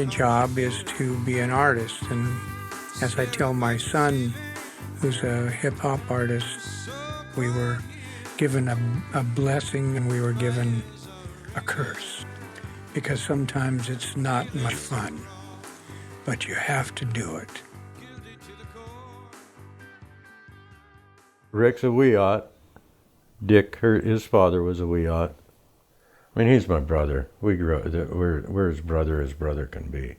my job is to be an artist, and as I tell my son, who's a hip-hop artist, we were given a blessing and we were given a curse, because sometimes it's not much fun, but you have to do it. Rick's a Wiyot. Dick, his father, was a Wiyot. I mean, he's my brother. We grew up, we're his brother can be.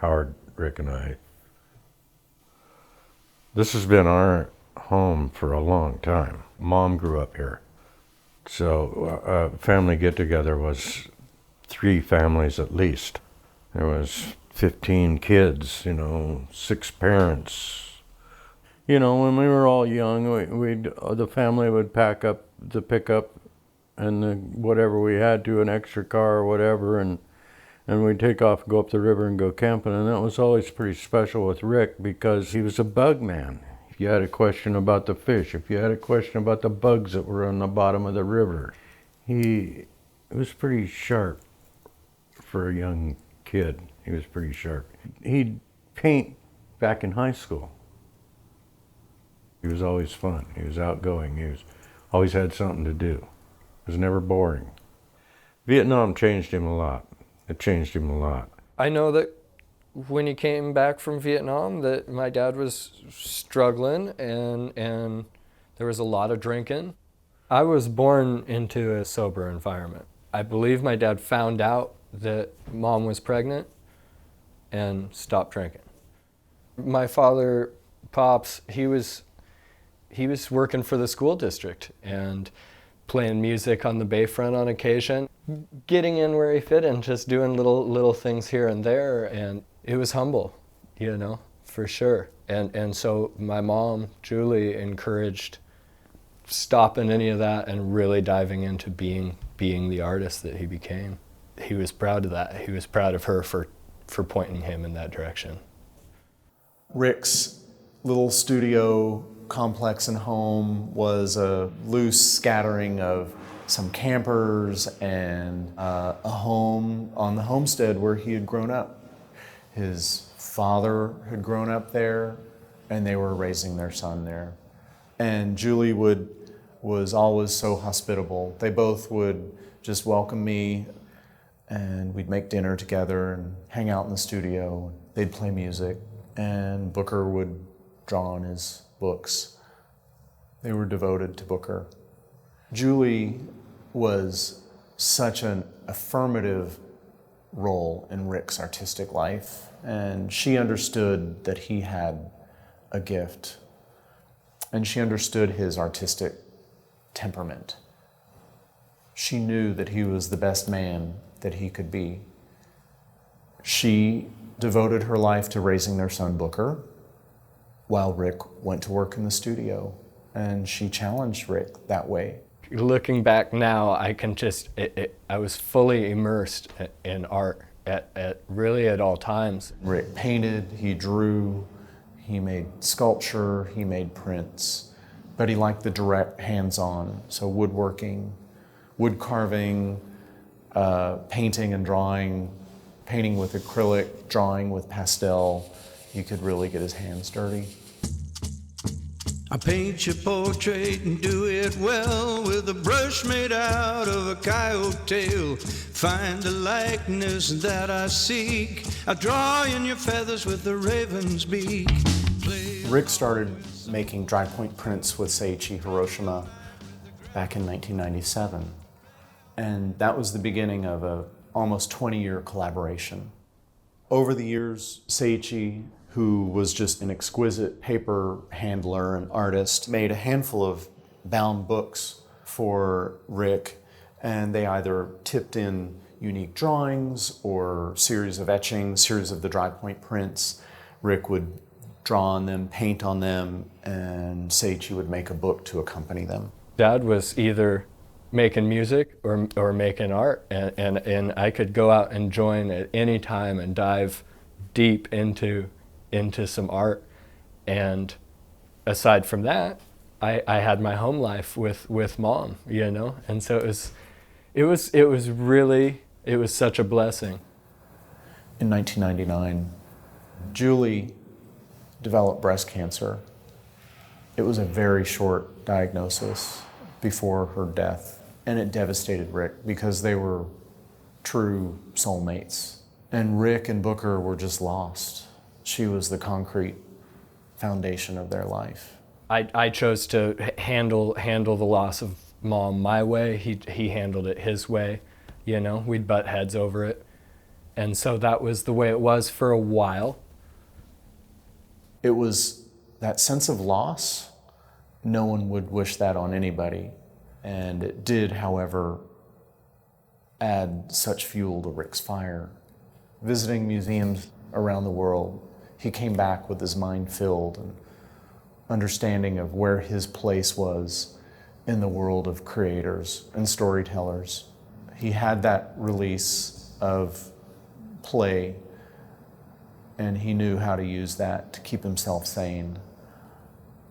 Howard, Rick, and I. This has been our home for a long time. Mom grew up here. So family get-together was 3 families at least. There was 15 kids, 6 parents. When we were all young, the family would pack up the pickup and whatever we had to, an extra car or whatever, and we'd take off and go up the river and go camping. And that was always pretty special with Rick because he was a bug man. If you had a question about the fish, if you had a question about the bugs that were on the bottom of the river, he was pretty sharp for a young kid. He was pretty sharp. He'd paint back in high school. He was always fun. He was outgoing. He always had something to do. It was never boring. Vietnam changed him a lot. It changed him a lot. I know that when he came back from Vietnam that my dad was struggling and there was a lot of drinking. I was born into a sober environment. I believe my dad found out that Mom was pregnant and stopped drinking. My father, Pops, he was working for the school district and playing music on the Bayfront on occasion, getting in where he fit and just doing little things here and there, and it was humble, for sure. And so my mom, Julie, encouraged stopping any of that and really diving into being the artist that he became. He was proud of that. He was proud of her for pointing him in that direction. Rick's little studio complex and home was a loose scattering of some campers and a home on the homestead where he had grown up. His father had grown up there and they were raising their son there. And Julie was always so hospitable. They both would just welcome me and we'd make dinner together and hang out in the studio. They'd play music and Booker would draw on his books. They were devoted to Booker. Julie was such an affirmative role in Rick's artistic life, and she understood that he had a gift, and she understood his artistic temperament. She knew that he was the best man that he could be. She devoted her life to raising their son Booker, while Rick went to work in the studio, and she challenged Rick that way. Looking back now, I can I was fully immersed in art really at all times. Rick painted, he drew, he made sculpture, he made prints, but he liked the direct hands-on, so woodworking, wood carving, painting and drawing, painting with acrylic, drawing with pastel. He could really get his hands dirty. I paint your portrait and do it well with a brush made out of a coyote tail. Find the likeness that I seek. I draw in your feathers with the raven's beak. Rick started making dry point prints with Seiichi Hiroshima back in 1997. And that was the beginning of a almost 20-year collaboration. Over the years, Seiichi, who was just an exquisite paper handler and artist, made a handful of bound books for Rick, and they either tipped in unique drawings or series of etchings, series of the dry point prints. Rick would draw on them, paint on them, and Seiichi would make a book to accompany them. Dad was either making music or making art, and I could go out and join at any time and dive deep into some art. And aside from that, I had my home life with Mom, and so it was such a blessing. In 1999, Julie developed breast cancer. It was a very short diagnosis before her death, and it devastated Rick because they were true soulmates. And Rick and Booker were just lost. She was the concrete foundation of their life. I chose to handle the loss of Mom my way. He handled it his way. You know, we'd butt heads over it. And so that was the way it was for a while. It was that sense of loss. No one would wish that on anybody. And it did, however, add such fuel to Rick's fire. Visiting museums around the world, he came back with his mind filled and understanding of where his place was in the world of creators and storytellers. He had that release of play, and he knew how to use that to keep himself sane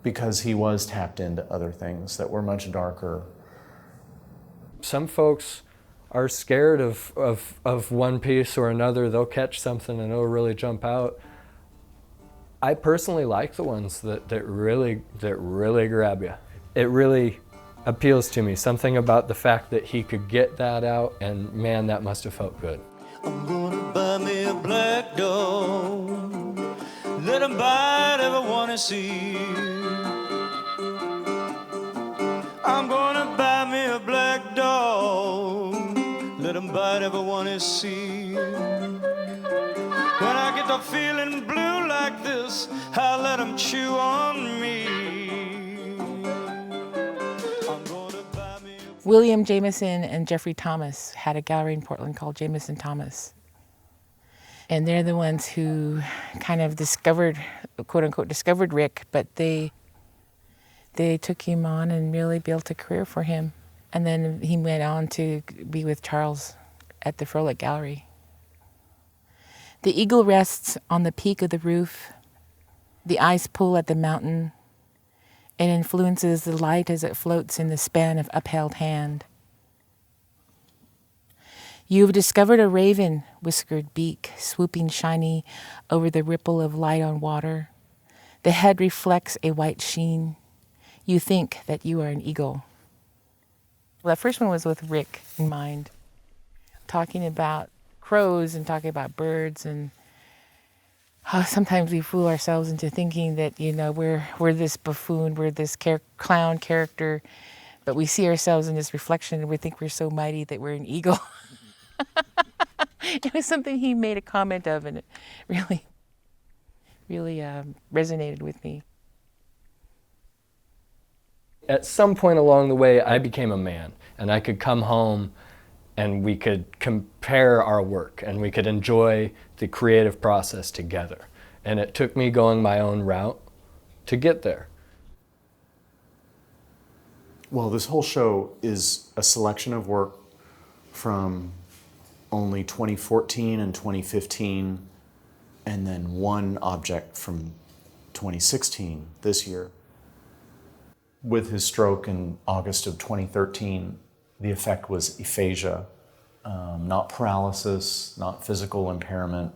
because he was tapped into other things that were much darker. Some folks are scared of one piece or another. They'll catch something and it'll really jump out. I personally like the ones that really grab you. It really appeals to me. Something about the fact that he could get that out, and man, that must have felt good. I'm gonna buy me a black dog. Let him bite if I wanna see. I'm gonna buy me a black dog. Let him bite if I wanna see. When I get to feeling blue like this, I'll let him chew on me. I'm gonna buy me a... William Jameson and Jeffrey Thomas had a gallery in Portland called Jameson Thomas. And they're the ones who kind of discovered, quote unquote, discovered Rick, but they took him on and really built a career for him. And then he went on to be with Charles at the Froelich Gallery. The eagle rests on the peak of the roof. The eyes pull at the mountain and influences the light as it floats in the span of upheld hand. You've discovered a raven, whiskered beak, swooping shiny over the ripple of light on water. The head reflects a white sheen. You think that you are an eagle. Well, that first one was with Rick in mind, talking about crows and talking about birds, and how sometimes we fool ourselves into thinking that, you know, we're this buffoon, we're this clown character, but we see ourselves in this reflection and we think we're so mighty that we're an eagle. It was something he made a comment of, and it really resonated with me. At some point along the way, I became a man, and I could come home and we could compare our work and we could enjoy the creative process together. And it took me going my own route to get there. Well, this whole show is a selection of work from only 2014 and 2015, and then one object from 2016, this year. With his stroke in August of 2013, the effect was aphasia, not paralysis, not physical impairment,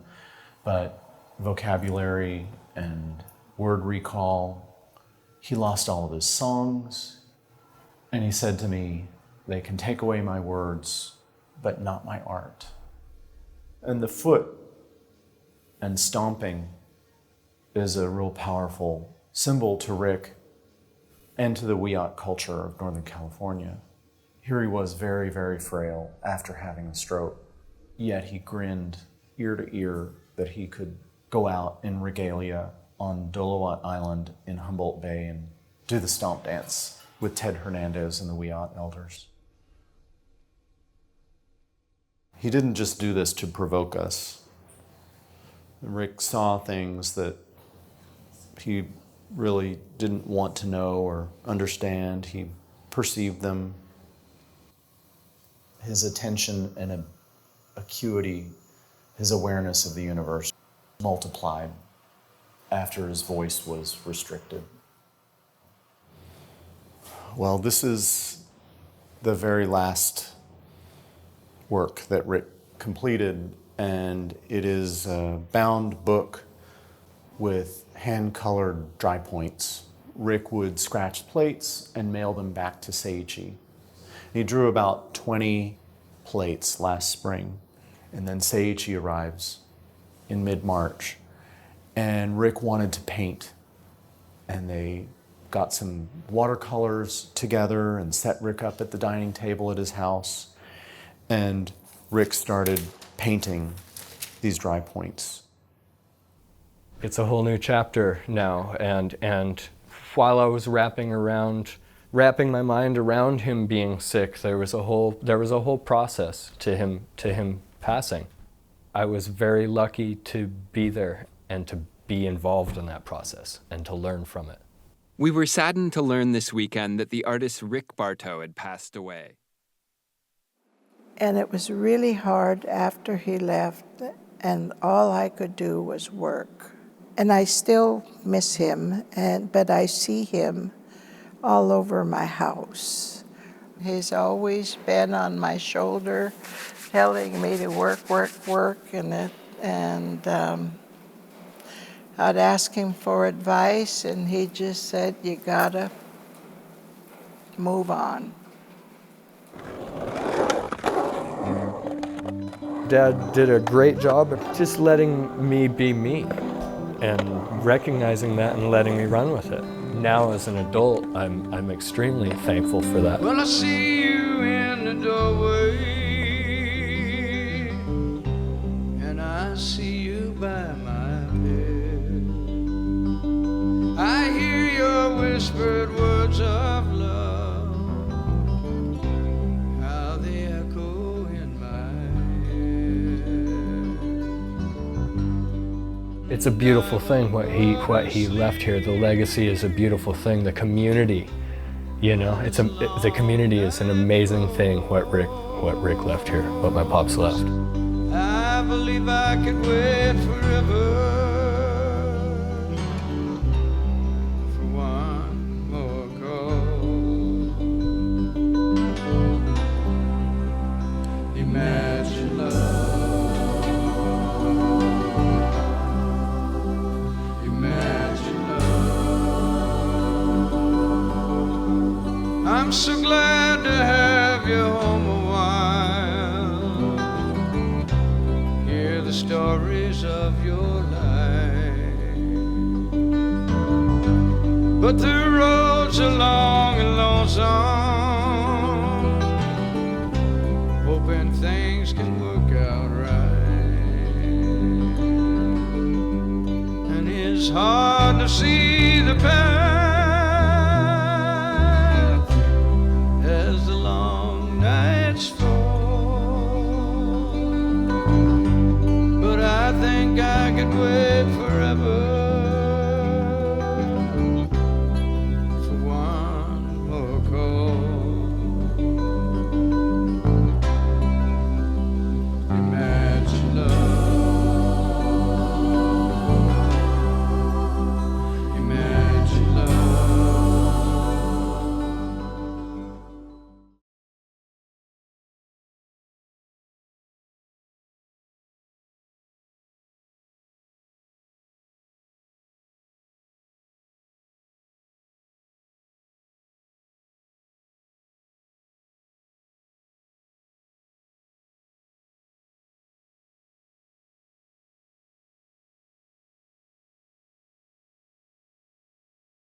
but vocabulary and word recall. He lost all of his songs, and he said to me, "They can take away my words, but not my art." And the foot and stomping is a real powerful symbol to Rick and to the Wiat culture of Northern California. Here he was very, very frail after having a stroke, yet he grinned ear to ear that he could go out in regalia on Dolowat Island in Humboldt Bay and do the stomp dance with Ted Hernandez and the Wiat elders. He didn't just do this to provoke us. Rick saw things that he really didn't want to know or understand. He perceived them. His attention and acuity, his awareness of the universe multiplied after his voice was restricted. Well, this is the very last work that Rick completed and it is a bound book with hand-colored dry points. Rick would scratch plates and mail them back to Seiji. He drew about 20 plates last spring, and then Seiji arrives in mid-March, and Rick wanted to paint, and they got some watercolors together and set Rick up at the dining table at his house, and Rick started painting these dry points. It's a whole new chapter now, and while I was wrapping my mind around him being sick, there was a whole process to him passing. I was very lucky to be there and to be involved in that process and to learn from it. We were saddened to learn this weekend that the artist Rick Bartow had passed away. And it was really hard after he left, and all I could do was work. And I still miss him, but I see him all over my house. He's always been on my shoulder, telling me to work, and I'd ask him for advice, and he just said, "You gotta move on." Dad did a great job of just letting me be me and recognizing that and letting me run with it. Now as an adult, I'm extremely thankful for that. Well, I see you in the doorway, and I see you by my bed. I hear your whispered words of love, how they echo in my head. It's a beautiful thing what he left here. The legacy is a beautiful thing. The community, the community is an amazing thing. What Rick left here, what my pops left. I believe I could wait forever for one more call. Imagine love. Imagine love. I'm so glad to have you home a while. Hear the stories of your life. But the roads are long and lonesome, hoping things can work out right. And it's hard to see the past